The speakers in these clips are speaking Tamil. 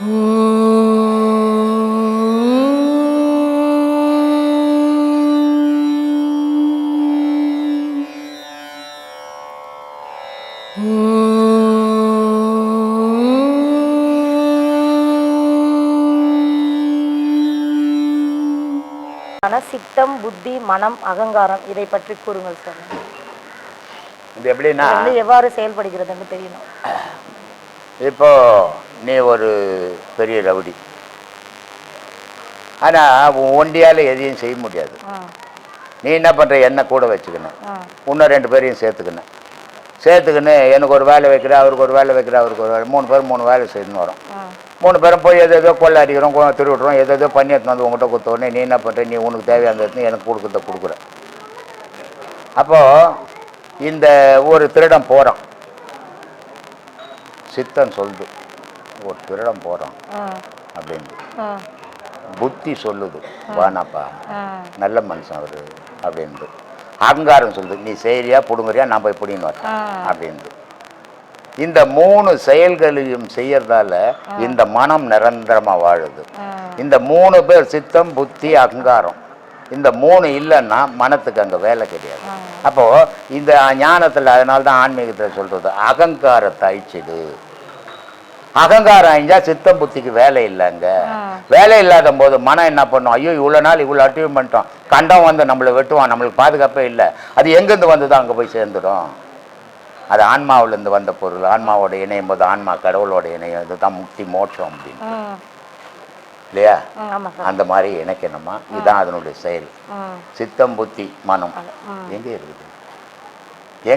சித்தம், புத்தி, மனம், அகங்காரம் இதை பற்றி கூறுங்கள் சார். இது எப்படின்னா எவ்வாறு செயல்படுகிறதுன்னு தெரியணும். இப்போ நீ ஒரு பெரிய ரவுடி, ஆனால் ஒண்டியால் எதையும் செய்ய முடியாது. நீ என்ன பண்ணுற, என்ன கூட வச்சுக்கணும், இன்னும் 2 பேரையும் சேர்த்துக்கின்னு எனக்கு ஒரு வேலை வைக்கிற, அவருக்கு ஒரு வேலை வைக்கிற, அவருக்கு ஒரு வேலை, 3 பேர் 3 வேலை செய்யணும்னு வரும். 3 பேரும் போய் எதோ கொள்ளை அடிக்கிறோம், திருவிடுறோம், எதோ பண்ணி எடுத்துன்னு வந்து உங்கள்கிட்ட கொடுத்த உடனே நீ என்ன பண்ணுற, நீ உனக்கு தேவையான எடுத்து எனக்கு கொடுக்குற. அப்போது இந்த ஒரு திருடம் போகிறான், சித்தன் சொல்லுது ஒரு திருடம் போகிறான் அப்படின்னு, புத்தி சொல்லுது வானாப்பா நல்ல மனுஷன் அவர் அப்படின்ட்டு, அகங்காரம் சொல்லுது நீ செய்கிறியா பிடுங்குறியா நான் போய் பிடின்னு வரேன் அப்படின்ட்டு. இந்த 3 செயல்களையும் செய்யறதால இந்த மனம் நிரந்தரமாக வாழுது. இந்த 3 பேர் சித்தம், புத்தி, அகங்காரம், இந்த 3 இல்லைன்னா மனத்துக்கு அங்கே வேலை கிடையாது. அப்போது இந்த ஞானத்தில், அதனால தான் ஆன்மீகத்தில் சொல்கிறது அகங்காரத்தை அழிச்சிடு. அகங்காரம் அழிஞ்சா சித்தம் புத்திக்கு வேலை இல்லைங்க. வேலை இல்லாத போது மனம் என்ன பண்ணும், ஐயோ இவ்வளோ நாள் இவ்வளோ அட்டீவ் பண்ணிட்டோம், கண்டம் வந்து நம்மளை வெட்டுவான், நம்மளுக்கு பாதுகாப்பே இல்லை, அது எங்கேருந்து வந்து தான் அங்கே போய் சேர்ந்துடும். அது ஆன்மாவிலேருந்து வந்த பொருள், ஆன்மாவோட இணையும் போது ஆன்மா கடவுளோட இணையம், இதுதான் முக்தி மோட்சம் அப்படின்னு இல்லையா? அந்த மாதிரி இணைக்கணுமா, இதுதான் அதனுடைய செயல். சித்தம், புத்தி, மனம் எங்கே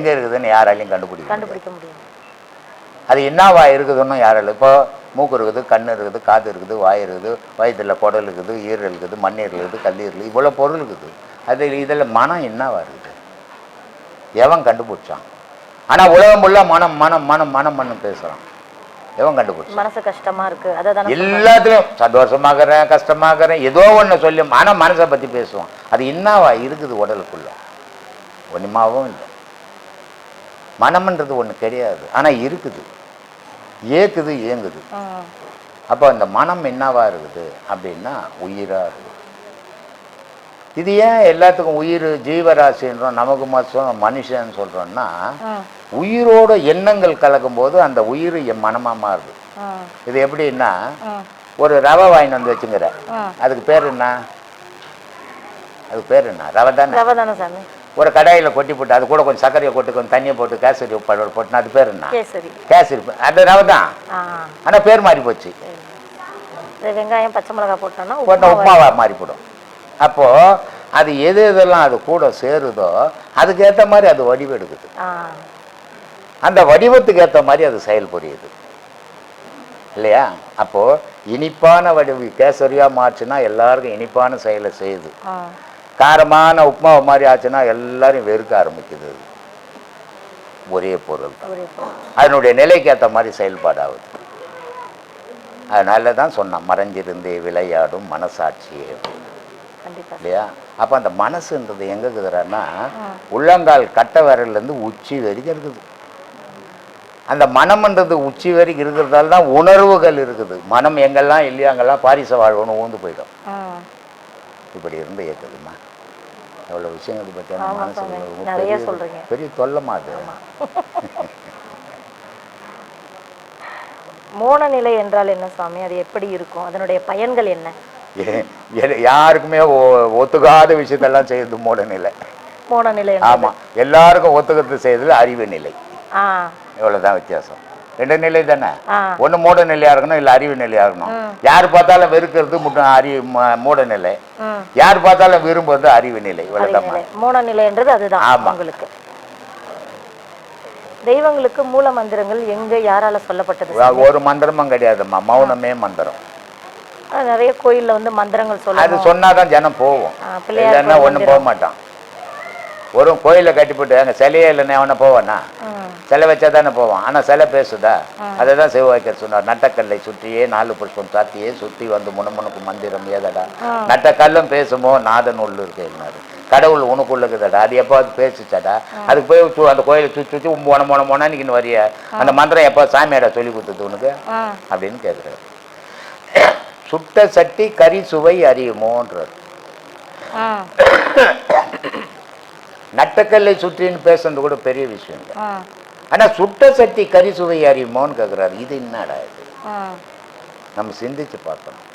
இருக்குதுன்னு யாராலையும் கண்டுபிடிக்க முடியும். அது என்னவா இருக்குதுன்னு யாராலும், இப்போ மூக்கு இருக்குது, கண் இருக்குது, காது இருக்குது, வாய் இருக்குது, வயிற்றில் குடல் இருக்குது, ஈரல் இருக்குது, மண்ணீரல் இருக்குது, கல்லீரல், இவ்வளோ பொருள் இருக்குது. அது இதில் மனம் என்னவா இருக்குது, எவன் கண்டுபிடிச்சான்? ஆனால் உலகம் உள்ள மனம் மனம் மனம் மனம் மனம் பேசுகிறான், எவன் கண்டுபிடிச்சான்? மனசு கஷ்டமாக இருக்குது, எல்லாத்துலேயும் சந்தோஷமாகறேன் கஷ்டமாகறேன் ஏதோ ஒன்று சொல்லி, ஆனால் மனசை பற்றி பேசுவான். அது என்னவா இருக்குது உடலுக்குள்ள? ஒன்றுமாவும் இல்லை. மனம்ன்றது ஒன்று கிடையாது, ஆனால் இருக்குது, ஏக்குது, இயங்குது. அப்போ அந்த மனம் என்னவா இருக்குது அப்படின்னா உயிராக இருக்குது. இது ஏன் எல்லாத்துக்கும் உயிர் ஜீவராசின்றோம், நமக்கு மட்டும் மனுஷன்னு சொல்கிறோன்னா, உயிரோட எண்ணங்கள் கலக்கும் போது அந்த உயிர் என் மனமாக மாறுது. இது எப்படின்னா, ஒரு ரவை வாங்கிட்டு வந்து வச்சுங்கிற, அதுக்கு பேர் என்ன? அதுக்கு பேர் என்ன? ரவை தானே சாமி. ஒரு கடாயில் கொட்டி போட்டு அது கூட கொஞ்சம் சர்க்கரையை போட்டு கொஞ்சம் தண்ணியை போட்டு கேசரி பவுடர் போட்டுனா அது பேர் என்ன? கேசரி. அது ரவை தான், ஆனால் பேர் மாறி போச்சு. வெங்காயம் பச்சை மிளகாய் போட்டோன்னா உப்புமாவா மாறி போடும். அப்போது அது எதெல்லாம் அது கூட சேருதோ அதுக்கேற்ற மாதிரி அது வடிவெடுக்குது, அந்த வடிவத்துக்கு ஏற்ற மாதிரி அது செயல்புரியுது இல்லையா? அப்போது இனிப்பான வடிவு கேசரியாக மாற்றுனா எல்லாருக்கும் இனிப்பான செயலை செய்யுது, காரமான உப்புமாவை மாதிரி ஆச்சுன்னா எல்லாரும் வெறுக்க ஆரம்பிக்குது. ஒரே பொருள் அதனுடைய நிலைக்கு ஏற்ற மாதிரி செயல்பாடு ஆகுது. அதனால தான் சொன்னான் மறைஞ்சிருந்தே விளையாடும் மனசாட்சியே இல்லையா? அப்போ அந்த மனசுன்றது எங்கே இருக்குதுன்னா உள்ளங்கால் கட்டை விரல்லேருந்து உச்சி வரைக்கும் இருக்குது. அந்த மனம்ன்றது உச்சி வரைக்கும் இருக்கிறதால தான் உணர்வுகள் இருக்குது. மனம் எங்கெல்லாம் இல்லையா அங்கெல்லாம் பாரிச வாழ்வுன்னு ஊந்து போயிடும். இப்படி இருந்து ஏற்குதுமா எவ்வளோ விஷயங்கள் பற்றியான மனசு பெரிய தொல்லமா அது. மோன நிலை என்றால் என்ன சுவாமி, அது எப்படி இருக்கும், அதனுடைய பயன்கள் என்ன? யாருக்குமே ஒத்துக்காத விஷயத்தெல்லாம் செய்யுது மோன நிலை. மோன நிலை ஆமாம், எல்லாருக்கும் ஒத்துக்கிறது செய்யறதுல அறிவு நிலை, இவ்வளோதான் வித்தியாசம். 2 நிலை தானே, ஒன்று மூட நிலையாக இருக்கணும், இல்லை அறிவு நிலையாக இருக்கணும். யார் பார்த்தாலும் வெறுக்கிறது மூட நிலை, யார் பார்த்தாலும் விரும்புறது அறிவு நிலை, இவ்வளோதான் மோன நிலைன்றது. அதுதான். ஆமாம். உங்களுக்கு தெய்வங்களுக்கு மூல மந்திரங்கள் எங்க யாரால சொல்லப்பட்டது? ஒரு மந்திரமும் கிடையாதும்மா, மௌனமே மந்திரம். நிறைய கோயில்ல வந்து மந்திரங்கள் சொல்ல, அது சொன்னாதான் ஜனம் போவோம், இல்லைன்னா ஒன்றும் போக மாட்டான். ஒரு கோயிலை கட்டிவிட்டு அங்கே சிலையே இல்லைன்னா அவனை போவானா? சிலை வச்சா தானே போவான். ஆனால் சிலை பேசுதா? அதை தான் சிவவாக்கியர் சொன்னார், நட்டக்கல்லை சுற்றியே 4 புஷ்பம் சாத்தியே சுற்றி வந்து முனமுனுக்கு மந்திரம் ஏதடா. நட்டக்கல்லும் பேசுமோ நாதன் உள்ள இருக்கேன்னாரு, கடவுள் உனக்குள்ள இருக்குதடா, அது எப்போ அது பேசுச்சாடா, அதுக்கு போய் அந்த கோயிலை சுற்றி சுற்றி மொன மொனான்னு வரிய அந்த மந்திரம் எப்போ சாமியாடா சொல்லி கொடுத்தது உனக்கு அப்படின்னு கேட்குறாரு. சுட்ட சட்டி கறி சுவை அறியுமோன்றார். நட்டக்கல்லை சுற்றின்னு பேசுறது கூட பெரிய விஷயம் இல்லை. ஆனா சுட்ட சட்டி கறி சுவை அறியுமோன்னு கேட்குறாரு. இது என்னடா இது? நம்ம சிந்திச்சு பார்க்கணும்.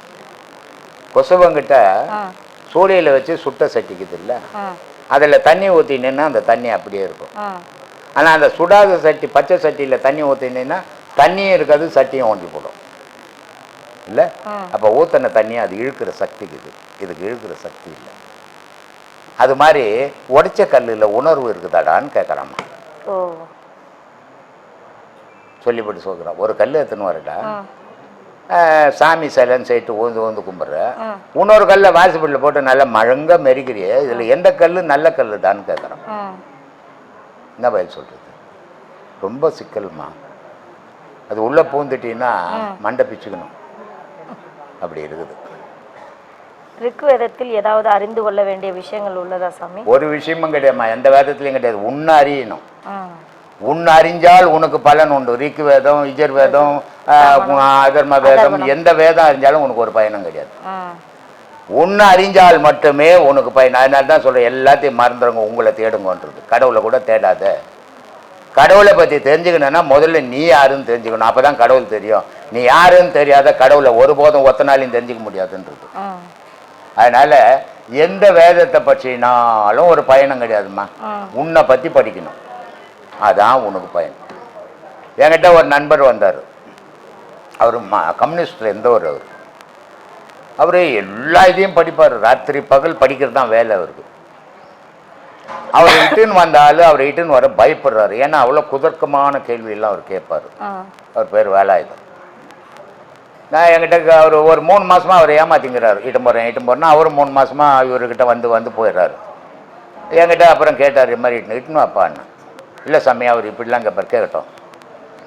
கொசவங்கிட்ட சூளையில வச்சு சுட்ட சட்டிக்குது இல்லை, அதில் தண்ணி ஊற்றினேன்னா அந்த தண்ணி அப்படியே இருக்கும். ஆனால் அந்த சுடாத சட்டி பச்சை சட்டியில் தண்ணி ஊற்றினேன்னா தண்ணியும் இருக்காது, சட்டியும் ஓஞ்சி போடும் இல்லை. அப்போ ஊற்றின தண்ணியை அது இழுக்கிற சக்திக்குது, இதுக்கு இழுக்கிற சக்தி இல்லை. அது மாதிரி உடைச்ச கல்லில் உணர்வு இருக்குதாடான்னு கேட்குறாம்மா. சொல்லிப்பட்டு சொல்கிறான். ஒரு கல் எடுத்துன்னு வரடா, சாமி சிலைன்னு சொல்லிட்டு ஊந்து ஊந்து கும்பிட்ற, இன்னொரு கல்லை வாசிப்படியில் போட்டு நல்லா மழங்க மெரிக்கிறிய, இதில் எந்த கல் நல்ல கல்லுடான்னு கேட்குறான். என்ன பதில் சொல்கிறது? ரொம்ப சிக்கல்மா. அது உள்ளே பூந்துட்டீங்கன்னா மண்டை பிச்சுக்கணும், அப்படி இருக்குது. ரிக்வேதத்தில் ஏதாவது அறிந்து கொள்ள வேண்டிய விஷயங்கள் உள்ளதா சாமி? ஒரு விஷயமும் கிடையாதுமா, எந்த வேதத்துலையும் கிடையாது. உன்னை அறியணும். உன்னை அறிஞ்சால் உனக்கு பலன் உண்டு. ரிக்கு வேதம், இஜர் வேதம், அதர்ம வேதம், எந்த வேதம் அறிஞ்சாலும் உனக்கு ஒரு பயனும் கிடையாது. உன்னை அறிஞ்சால் மட்டுமே உனக்கு பயன். அதனால தான் சொல்கிறேன், எல்லாத்தையும் மறந்துடுங்க, உங்களை தேடுங்கன்றது. கடவுளை கூட தேடாத. கடவுளை பற்றி தெரிஞ்சுக்கணுன்னா முதல்ல நீ யாருன்னு தெரிஞ்சுக்கணும், அப்போ தான் கடவுள் தெரியும். நீ யாருன்னு தெரியாத கடவுளை ஒருபோதும் ஒத்த நாளையும் தெரிஞ்சுக்க முடியாதுன்றது. அதனால எந்த வேதத்தை பற்றினாலும் ஒரு பயணம் கிடையாதுமா. உன்னை பற்றி படிக்கணும், அதான் உனக்கு பயன். என்கிட்ட ஒரு நண்பர் வந்தார். அவர் கம்யூனிஸ்டில் இருந்தவர். அவர் எல்லா இதையும் படிப்பார், ராத்திரி பகல் படிக்கிறது தான் வேலை அவருக்கு. அவர் இட்டுன்னு வந்தாலும் அவர் இட்டுன்னு வர பயப்படுறாரு. ஏன்னா அவ்வளோ குதர்க்கமான கேள்வியெல்லாம் அவர் கேட்பார். அவர் பேர் வேலாயுதம். நான் என்கிட்ட அவர் ஒரு 3 மாதமாக அவர் ஏமாத்திங்கிறார். இட்டும் போகிறேன்னா அவரும் 3 மாதமாக இவர்கிட்ட வந்து போயிடுறாரு. என்கிட்ட அப்புறம் கேட்டார், இது மாதிரி இட்டுன்னு வாப்பான்னு. இல்லை சாமி, அவர் இப்படிலாம் கேட்பார். கேட்கட்டும்,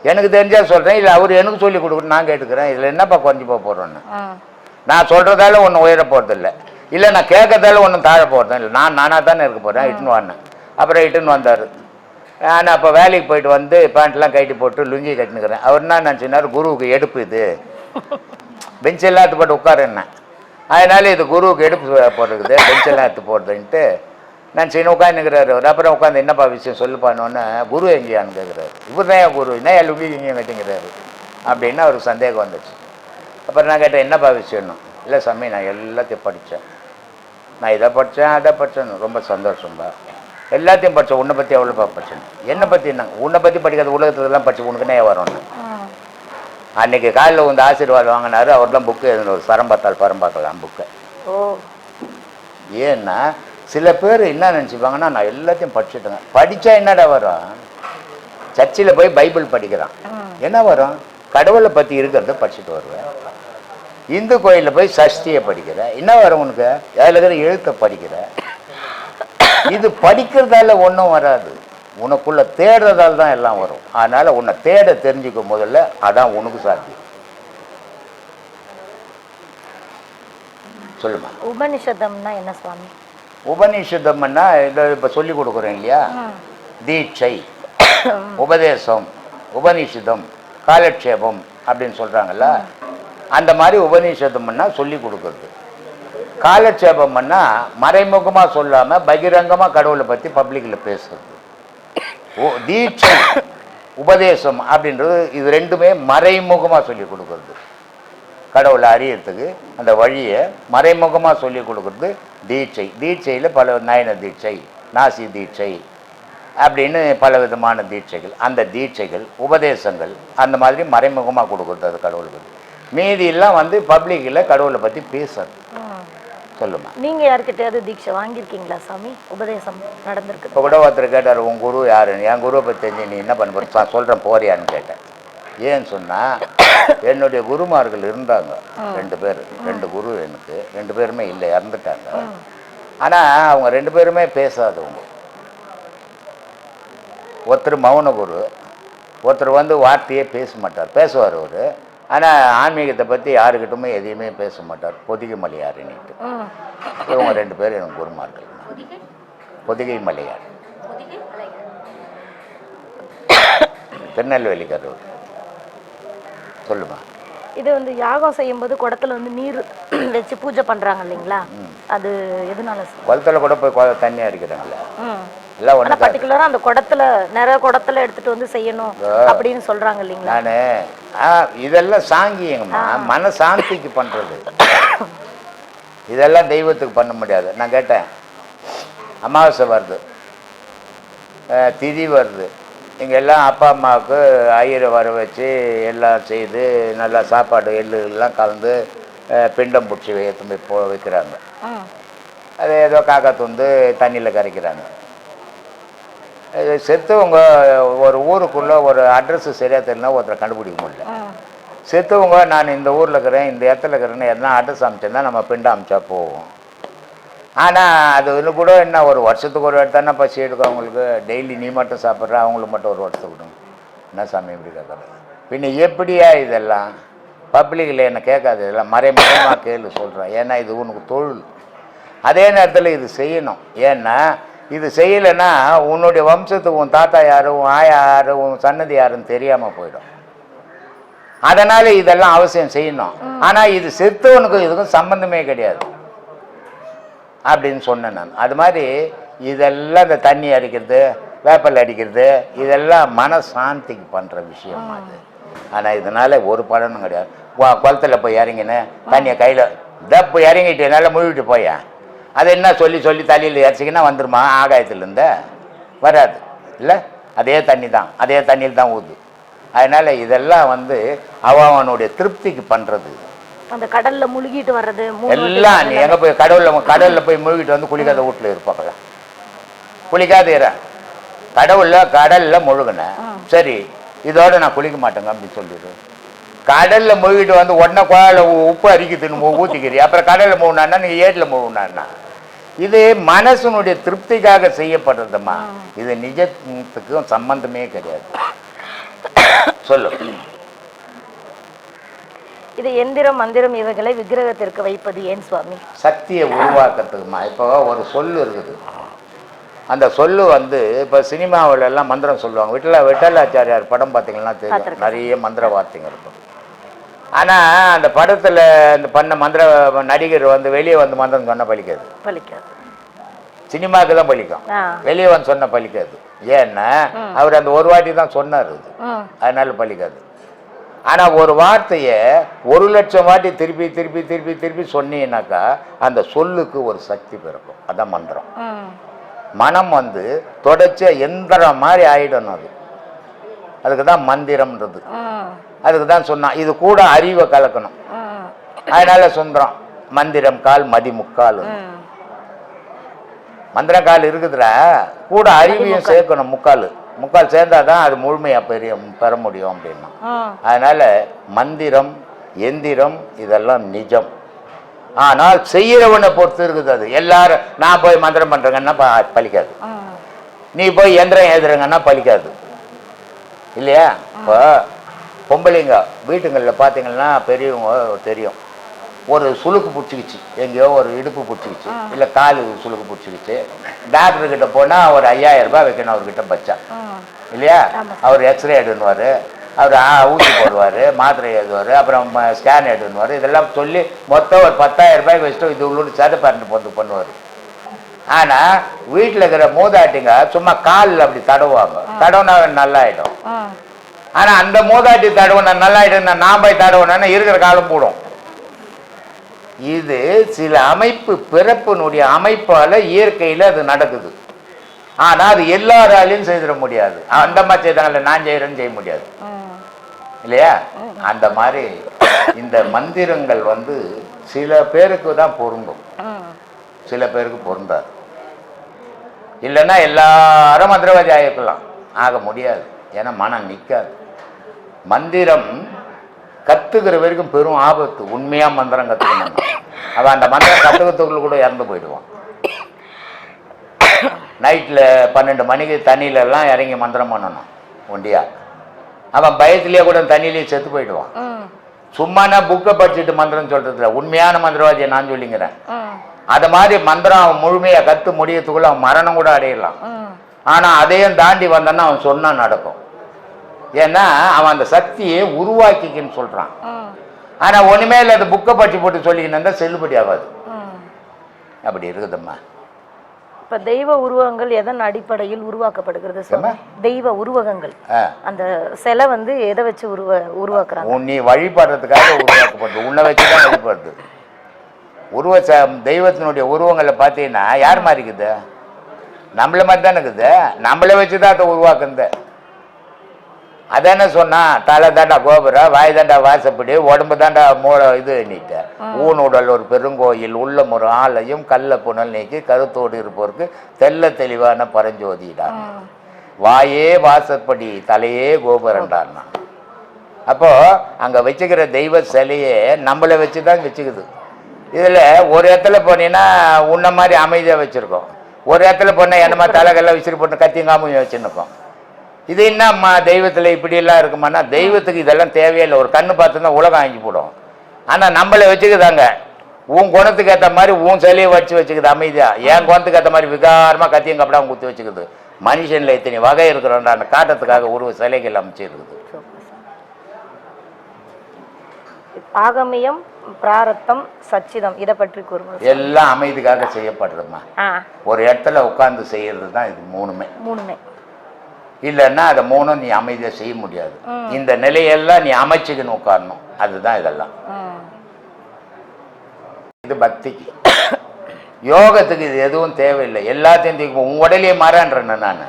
எனக்கு தெரிஞ்சால் சொல்கிறேன், இல்லை அவர் எனக்கு சொல்லி கொடுக்குன்னு நான் கேட்டுக்கிறேன். இதில் என்னப்பா குறைஞ்சி போகிறோன்னு. நான் சொல்கிறதால ஒன்றும் உயர போகிறதில்ல, இல்லை நான் கேட்கறதால ஒன்றும் தாழ போகிறதும் இல்லை. நானாக தானே இருக்க போகிறேன். இட்டுன்னு வானேன். அப்புறம் இட்டுன்னு வந்தார். நான் அப்போ வேலைக்கு போயிட்டு வந்து பேண்ட்லாம் கட்டி போட்டு லுங்கி கட்டினுக்கிறேன். அவர் என்ன நினச்சினார், குருவுக்கு எடுப்பு இது, பெஞ்செல்லாம் எடுத்து போட்டு உட்காருன்னேன். அதனால இது குருவுக்கு எடுப்பு போட்டுருக்குது, பெஞ்செல்லாம் எடுத்து போடுறதுன்ட்டு நான் சின்ன உட்காந்துக்கிறாரு. அவர் அப்புறம் உட்காந்து என்னப்பா விஷயம் சொல்லுப்பானோன்னு, குரு எங்கேயான்னு கேட்குறாரு. இவர் தான் குரு, என்ன லுங்கி இங்கே கட்டிங்கிறாரு அப்படின்னு அவருக்கு சந்தேகம் வந்துச்சு. அப்புறம் நான் கேட்டேன், என்னப்பா விஷயம்னு. இல்லை சாமி, நான் எல்லாத்தையும் படித்தேன், நான் இதை படித்தேன் அதை படித்தேன்னு. ரொம்ப சந்தோஷம்பா, எல்லாத்தையும் படித்தேன். உன்னை பற்றி எவ்வளோப்பா படித்தேன். என்னை பற்றி என்ன, உன்னை பற்றி படிக்காத உலகத்துலாம் படித்து உனக்குன்னே வரும்னு. அன்றைக்கி காலையில் வந்து ஆசீர்வாதம் வாங்கினார். அவர் தான் புக்கு எழுதின, ஒரு சரம்பாத்தால் பரம்பாக்கலாம் புக்கை. ஏன்னா சில பேர் என்ன நினச்சிப்பாங்கன்னா, நான் எல்லாத்தையும் படிச்சுட்டேங்க. படித்தா என்னடா வரும்? சர்ச்சில் போய் பைபிள் படிக்கிறான், என்ன வரும்? கடவுளை பற்றி இருக்கிறத படிச்சுட்டு வருவேன். இந்து கோயிலில் போய் சஷ்டியை படிக்கிற, என்ன வரும் உனக்கு? அதில் இருக்கிற எழுத்தை படிக்கிற. இது படிக்கிறதால ஒன்றும் வராது, உனக்குள்ள தேடுறதால தான் எல்லாம் வரும். அதனால் உன்னை தேட தெரிஞ்சுக்கும் முதல்ல, அதான் உனக்கு சாத்தியம். சொல்லுமா. உபனிஷதம்னா என்ன சுவாமி? உபனிஷதம்னா இதை இப்போ சொல்லி கொடுக்குறேன் இல்லையா, தீட்சை, உபதேசம், உபனிஷதம், காலட்சேபம் அப்படின்னு சொல்கிறாங்கல்ல, அந்த மாதிரி உபநிஷதம்னா சொல்லி கொடுக்குறது. காலட்சேபம்னா மறைமுகமாக சொல்லாமல் பகிரங்கமாக கடவுளை பற்றி பப்ளிக்கில் பேசுறது. தீட்சை, உபதேசம் அப்படின்றது இது ரெண்டுமே மறைமுகமாக சொல்லி கொடுக்குறது. கடவுளை அறியறதுக்கு அந்த வழியை மறைமுகமாக சொல்லி கொடுக்குறது தீட்சை. தீட்சையில் பல நயன தீட்சை, நாசி தீட்சை அப்படின்னு பல விதமான தீட்சைகள். அந்த தீட்சைகள், உபதேசங்கள் அந்த மாதிரி மறைமுகமாக கொடுக்குறது அது கடவுளுக்கு. மீதியெல்லாம் வந்து பப்ளிக்கில் கடவுளை பற்றி பேசுறது. சொல்லுமா. நீங்கள் யார்கிட்டயாவது தீட்சை வாங்கியிருக்கீங்களா சாமி? உபதேசம் நடந்திருக்கு? இப்போ கூட ஒருத்தர் கேட்டார், உன் குரு யாருன்னு. என் குருவை பற்றி தெரிஞ்சு நீ என்ன பண்ண போற? சொல்கிறேன் போறியான்னு கேட்டேன். ஏன்னு சொன்னால், என்னுடைய குருமார்கள் இருந்தாங்க 2 பேர், 2 குரு எனக்கு. 2 பேருமே இல்லை, இறந்துட்டாங்க. ஆனால் அவங்க 2 பேருமே பேசாதவங்க. ஒருத்தர் மௌன குரு, ஒருத்தர் வந்து வார்த்தையே பேச மாட்டார், பேசுவார் அவர். ஆனால் ஆன்மீகத்தை பற்றி யாருக்கிட்டுமே எதையுமே பேச மாட்டார். பொதிகை மலையாருன்னுட்டு இவங்க 2 பேர் எனக்கு குருமார்கள். பொதிகை மலையார், திருநெல்வேலிக்காரர். சொல்லுமா. இது வந்து யாகம் செய்யும்போது குடத்துல வந்து நீர் வச்சு பூஜை பண்றாங்க இல்லைங்களா, அது எதனால சார்? குளத்துல கூட போய் தண்ணி அடிக்கிறாங்கல்ல, எல்லாம் ஆனா பர்டிகுலரா அந்த குடத்துல நிறைய குடத்துல எடுத்துட்டு வந்து செய்யணும் அப்படின்னு சொல்றாங்க இல்லைங்களா? இதெல்லாம் சாங்கியங்கம்மா, மன சாந்திக்கு பண்றது. இதெல்லாம் தெய்வத்துக்கு பண்ண முடியாது. நான் கேட்டேன், அமாவாசை வருது, திதி வருது, இங்கே எல்லாம் அப்பா அம்மாவுக்கு ஐயரை வர வச்சு எல்லாம் செய்து நல்லா சாப்பாடு எள்ளுலாம் கலந்து பிண்டம் பிடிச்சி எடுத்து போய் வைக்கிறாங்க. அது ஏதோ காக்கா துண்டு தண்ணியில் கரைக்கிறாங்க. செத்தவங்க ஒரு ஊருக்குள்ளே ஒரு அட்ரஸ் சரியாக தெரியல, ஒருத்தரை கண்டுபிடிக்க முடியல. செத்தவங்க நான் இந்த ஊரில் இருக்கிறேன், இந்த இடத்துல இருக்கிறேன்னு எதனா அட்ரஸ் அனுப்பிச்சிருந்தா நம்ம பிண்டம் அனுப்பிச்சா போவோம். ஆனால் அது இன்னும் கூட என்ன, ஒரு வருஷத்துக்கு ஒரு இடத்து தானே பசி எடுக்கும் அவங்களுக்கு. டெய்லி நீ மட்டும் சாப்பிட்ற, அவங்களுக்கு மட்டும் ஒரு வருஷத்துக்கு விடும். என்ன சாமி இப்படி கேட்குறது? பின்ன எப்படியா இதெல்லாம் பப்ளிக்கில் என்ன கேட்காது, இதெல்லாம் மறைமுகமாக கேள்வி சொல்கிறேன். ஏன்னா இது உனக்கு தொழில். அதே நேரத்தில் இது செய்யணும். ஏன்னா இது செய்யலைன்னா உன்னுடைய வம்சத்துக்கு உன் தாத்தா யார், உன் ஆயா யார், உன் சன்னதி யாருன்னு தெரியாமல் போயிடும். அதனால் இதெல்லாம் அவசியம் செய்யணும். ஆனால் இது செத்தவனுக்கும் இதுக்கும் சம்பந்தமே கிடையாது அப்படின்னு சொன்னேன் நான். அது மாதிரி இதெல்லாம் இந்த தண்ணி அடிக்கிறது, வேப்பல் அடிக்கிறது, இதெல்லாம் மனசாந்திக்கு பண்ணுற விஷயம் அது. ஆனால் இதனால் ஒரு பலனும் கிடையாது. குளத்தில் போய் இறங்கினேன், தண்ணியை கையில் தப்பு இறங்கிட்டு நல்லா முழுகிட்டு போயேன். அது என்ன சொல்லி சொல்லி தலையில் இறச்சிக்கினா வந்துருமா? ஆகாயத்துலேருந்து வராது இல்லை, அதே தண்ணி தான், அதே தண்ணியில் தான் ஊது. அதனால் இதெல்லாம் வந்து அவனுடைய திருப்திக்கு பண்ணுறது. அந்த கடல்ல முழுகிட்டு வர்றது எல்லாம் நீ எங்கே போய் கடல்ல போய் முழுகிட்டு வந்து குளிக்காத வீட்டில் இருப்பாங்களா? குளிக்காத கடல்ல முழுகினேன், சரி இதோட நான் குளிக்க மாட்டேங்க அப்படின்னு சொல்லிடு. கடல்ல முழுகிட்டு வந்து உடனே குழாயில் உப்பு அரிக்குதுன்னு ஊற்றிக்கிறீ, அப்புறம் கடல்ல மூணான்னா நீ ஏட்டில் மூணான்னா. இது மனசனுடைய திருப்திக்காக செய்யப்படுறதுமா. இது நிஜத்துக்கும் சம்பந்தமே கிடையாது. சொல்லு. இது எந்திரம் மந்திரம் இவைகளை விக்கிரகத்திற்கு வைப்பது ஏன் சுவாமி? சக்தியை உருவாக்குறதுக்குமா. இப்போ ஒரு சொல்லு இருக்குது, அந்த சொல்லு வந்து இப்போ சினிமாவில் எல்லாம் மந்திரம் சொல்லுவாங்க. விட்டலாச்சாரியார் படம் பார்த்தீங்கன்னா தெரியும், நிறைய மந்திர வார்த்தைங்க இருக்கும். ஆனால் அந்த படத்தில் இந்த பண்ண மந்திர நடிகர் வந்து வெளியே வந்து மந்திரம் சொன்ன பலிக்காது. சினிமாவுக்கு தான் பலிக்கும், வெளியே வந்து சொன்ன பலிக்காது. ஏன்னா அவர் அந்த ஒரு வாட்டி தான் சொன்னார், அதனால பலிக்காது. ஆனால் ஒரு வார்த்தையை 1,00,000 வாட்டி திருப்பி திருப்பி திருப்பி திருப்பி சொன்னீங்கன்னாக்கா அந்த சொல்லுக்கு ஒரு சக்தி பிறக்கும். அதான் மந்திரம். மனம் வந்து தொடச்ச எந்திரம் மாதிரி ஆயிடணும். அதுக்கு தான் மந்திரம்ன்றது. அதுக்கு தான் சொன்னான், இது கூட அறிவை கலக்கணும். அதனால சொல்றோம் மந்திரம் கால் மதி முக்கால். மந்திரம் கால் இருக்குதுல, கூட அறிவையும் சேர்க்கணும். முக்கால் சேர்ந்தாதான் அது முழுமையாக பெற முடியும் அப்படின்னா. அதனால மந்திரம் எந்திரம் இதெல்லாம் நிஜம். ஆனால் செய்யறவனை பொறுத்து இருக்குது. அது எல்லாரும் நான் போய் மந்திரம் பண்றேங்கன்னா பலிக்காது, நீ போய் எந்திரம் எழுதுறங்கன்னா பலிக்காது இல்லையா? இப்போ பொம்பளைங்க வீட்டுங்களில் பார்த்தீங்கன்னா பெரியவங்க தெரியும், ஒரு சுளுக்கு பிடிச்சிக்கிச்சு, எங்கேயோ ஒரு இடுப்பு பிடிச்சிக்கிச்சு, இல்லை காலு சுளுக்கு பிடிச்சிக்கிச்சு, டாக்டர்கிட்ட போனால் ஒரு 5000 ரூபாய் வைக்கணும் அவர்கிட்ட பச்சா இல்லையா? அவர் எக்ஸ்ரே எடுன்னுவார், அவர் ஊசி போடுவார், மாத்திரை எழுதுவார், அப்புறம் ஸ்கேன் எடுன்னுவார். இதெல்லாம் சொல்லி மொத்தம் ஒரு 10,000 ரூபாய் வச்சுட்டு இது உள்ளூர் சதை பரண்டு போட்டு பண்ணுவார். ஆனால் வீட்டில் இருக்கிற மூதாட்டிங்க சும்மா காலில் அப்படி தடவுவாங்க, தடவுனா நல்லாயிடும். ஆனால் அந்த மூதாட்டி தடவுனா நல்லாயிடும், நான் போய் தடவுனா இருக்கிற காலம் போடும். இது சில அமைப்பு பிறப்பினுடைய அமைப்பால இயற்கையில் அது நடக்குது. ஆனால் அது எல்லாராலையும் செய்திட முடியாது. அந்த மாதிரி செய்தாங்கல்ல, நான் செய்கிறேன்னு செய்ய முடியாது இல்லையா? அந்த மாதிரி இந்த மந்திரங்கள் வந்து சில பேருக்கு தான் பொருந்தும், சில பேருக்கு பொருந்தாது. இல்லைன்னா எல்லாரும் மந்திரவாதி ஆகிருக்கலாம், ஆக முடியாது. ஏன்னா மனம் நிற்காது. மந்திரம் கற்றுக்கிற வரைக்கும் பெரும் ஆபத்து. உண்மையாக மந்திரம் கற்றுக்கணும், அவன் அந்த மந்திரம் கற்றுக்கிறதுக்குள்ள கூட இறந்து போயிடுவான். நைட்டில் 12 மணிக்கு தண்ணியிலெல்லாம் இறங்கி மந்திரம் பண்ணணும் ஒண்டியா, அவன் பயத்திலேயே கூட தண்ணியிலேயே செத்து போயிடுவான். சும்மானா புக்கை படிச்சுட்டு மந்திரம் சொல்றதுல உண்மையான மந்திரவாதியை நான் சொல்லிங்கிறேன். அது மாதிரி மந்திரம் அவன் முழுமையாக கற்று முடியறதுக்குள்ள அவன் மரணம் கூட அடையலாம். ஆனால் அதையும் தாண்டி வந்தான்னா அவன் சொன்னா நடக்கும். ஏன்னா அவன் அந்த சக்தியை உருவாக்கிக்கின்னு சொல்றான். ஆனா ஒண்ணுமே இல்லை, அது புக்கை படிச்சு போட்டு சொல்லிக்கிட்டு இருந்தா செல்லுபடி ஆகாது. அப்படி இருக்குதும்மா. இப்ப தெய்வ உருவங்கள் எதன் அடிப்படையில் உருவாக்கப்படுகிறது சொல்லுங்க. தெய்வ உருவகங்கள் அந்த சிலை வந்து எதை வச்சு உருவாக்குறாங்க? நீ வழிபடுறதுக்காக உருவாக்கப்படுது, உன்னை வச்சுதான் வழிபடுது. தெய்வத்தினுடைய உருவங்களை பார்த்தீங்கன்னா யார் மாதிரி இருக்குது? நம்மள மாதிரி தானே இருக்குது. நம்மளை வச்சுதான் அதை உருவாக்குந்த. அதானே சொன்னா, தலை தாண்டா கோபுரம், வாய் தாண்டா வாசப்படி, உடம்பு தாண்டா இது நீட்ட. ஊனுடல் ஒரு பெருங்கோயில், உள்ளம் ஒரு ஆலயம், கல்ல புனல் நீக்கி கருத்தோடு இருப்போருக்கு தெல்ல தெளிவான பரஞ்சோதிடான். வாயே வாசப்படி, தலையே கோபுரம்டான்னா. அப்போ அங்க வச்சுக்கிற தெய்வ சிலையே நம்மளை வச்சுதான் வச்சுக்குது. இதுல ஒரு இடத்துல போனீங்கன்னா உன்ன மாதிரி அமைதியா வச்சிருக்கோம், ஒரு இடத்துல போனா என்னமா தலைகள்லாம் விசிறி போட்டு கத்திங்காம வச்சுருக்கோம். இது என்னம்மா தெய்வத்தில் இப்படியெல்லாம் இருக்குமானா, தெய்வத்துக்கு இதெல்லாம் தேவையில்லை. ஒரு கண்ணு பார்த்துதான் உலகம் வாங்கி போடும். ஆனால் நம்மளை வச்சுக்குதாங்க. உன் குணத்துக்கு ஏற்ற மாதிரி உன் சிலையை வச்சுக்குது அமைதியா. என் குணத்துக்கு ஏற்ற மாதிரி விகாரமாக கத்தியும் கப்படாம குத்தி வச்சுக்குது. மனுஷனில் இத்தனை வகை இருக்கிறோன்ற அந்த காட்டத்துக்காக உருவ சிலைகள் அமைச்சிருக்குது. ஆகமியம், பிராரத்தம், சச்சிதம் இதை பற்றி கூறுவோம். எல்லாம் அமைதிக்காக செய்யப்படுறதுமா. ஒரு இடத்துல உட்கார்ந்து செய்யறது தான் இது மூணுமே. இல்லைன்னா அதை மூணும் நீ அமைதியாக செய்ய முடியாது. இந்த நிலையெல்லாம் நீ அமைச்சுக்கணும், உட்காரணும். அதுதான் இதெல்லாம். இது பக்திக்கு. யோகத்துக்கு இது எதுவும் தேவையில்லை. எல்லாத்தையும் உன் உடலையே மாறான்றேன் நான்,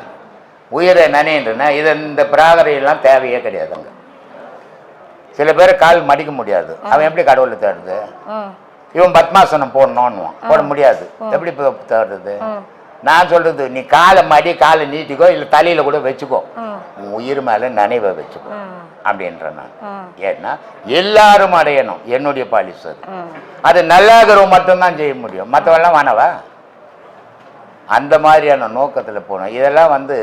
உயிரை நினைன்றேன்னா இது இந்த பிராகரையெல்லாம் தேவையே கிடையாதுங்க. சில பேர் கால் மடிக்க முடியாது, அவன் எப்படி கடவுளை தேடுறது? இவன் பத்மாசனம் போடணும்னு போட முடியாது, எப்படி தேடுறது? நான் சொல்றது, நீ காலை மடி, காலை நீட்டிக்கோ, இல்லை தலையில கூட வச்சுக்கோ, உன் உயிர் மேல நினைவை வச்சுக்கோ அப்படின்ற நான். ஏன்னா எல்லாரும் அடையணும் என்னுடைய பாலிசி. அது நல்லாகிறவங்க மட்டும்தான் செய்ய முடியும், மற்றவெல்லாம் வேணவா? அந்த மாதிரியான நோக்கத்துல போனோம். இதெல்லாம் வந்து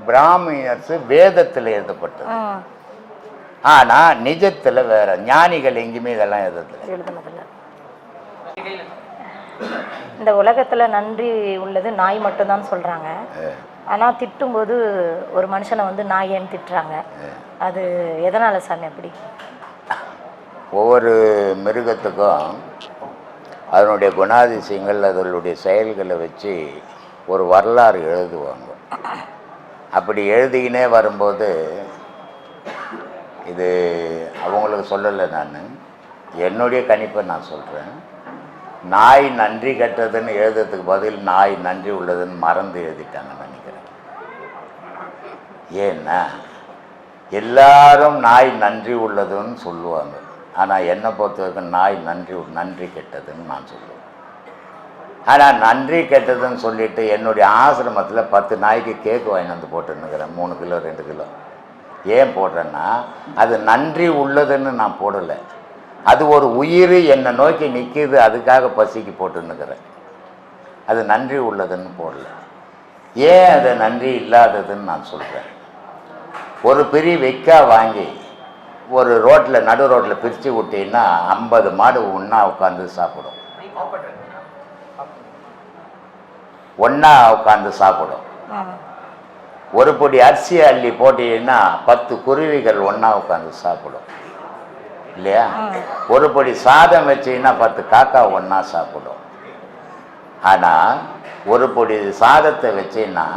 பிராமியர்ஸ் வேதத்துல எழுதப்பட்டது. ஆனா நிஜத்துல வேற. ஞானிகள் எங்கேயுமே இதெல்லாம் எழுதுனதில்லை. இந்த உலகத்துல நன்றி உள்ளது நாய் மட்டும்தான் சொல்றாங்க. ஆனா திட்டும்போது ஒரு மனுஷனை வந்து நாய் ஏன்னு திட்டுறாங்க, அது எதனால சாமி அப்படி? ஒவ்வொரு மிருகத்துக்கும் அதனுடைய குணாதிசயங்கள், அதனுடைய செயல்களை வச்சு ஒரு வரலாறு எழுதுவாங்க. அப்படி எழுதிக்கினே வரும்போது, இது அவங்களுக்கு சொல்லலை, நான் என்னுடைய கணிப்பை நான் சொல்கிறேன். நாய் நன்றி கெட்டதுன்னு எழுதுறதுக்கு பதில் நாய் நன்றி உள்ளதுன்னு மறந்து எழுதிட்டாங்கன்னு நினைக்கிறேன். ஏன்னா எல்லாரும் நாய் நன்றி உள்ளதுன்னு சொல்லுவாங்க, ஆனால் என்னை பொறுத்த வரைக்கும் நாய் நன்றி கெட்டதுன்னு நான் சொல்லுவேன். ஆனால் நன்றி கெட்டதுன்னு சொல்லிட்டு என்னுடைய ஆசிரமத்தில் 10 நாய்க்கு கேக்கு வாங்கி வந்து போட்டுன்னுக்கிறேன், 3 கிலோ 2 கிலோ. ஏன் போடுறேன்னா, அது நன்றி உள்ளதுன்னு நான் போடலை, அது ஒரு உயிர் என்னை நோக்கி நிற்கிது, அதுக்காக பசிக்கு போட்டுன்னுக்கிறேன். அது நன்றி உள்ளதுன்னு போடல. ஏன் அது நன்றி இல்லாததுன்னு நான் சொல்கிறேன். ஒரு பெரிய வெக்கா வாங்கி ஒரு ரோட்டில் நடு ரோட்டில் பிரித்து விட்டீங்கன்னா 50 மாடு ஒன்றா உட்காந்து சாப்பிடும். ஒன்றா உட்காந்து சாப்பிடும். ஒரு பொடி அரிசி அள்ளி போட்டீங்கன்னா 10 குருவிகள் ஒன்றா உட்காந்து சாப்பிடும் இல்லையா? ஒரு பொடி சாதம் வச்சீங்கன்னா 10 காக்கா ஒன்றா சாப்பிடும். ஆனால் ஒரு பொடி சாதத்தை வச்சீங்கன்னா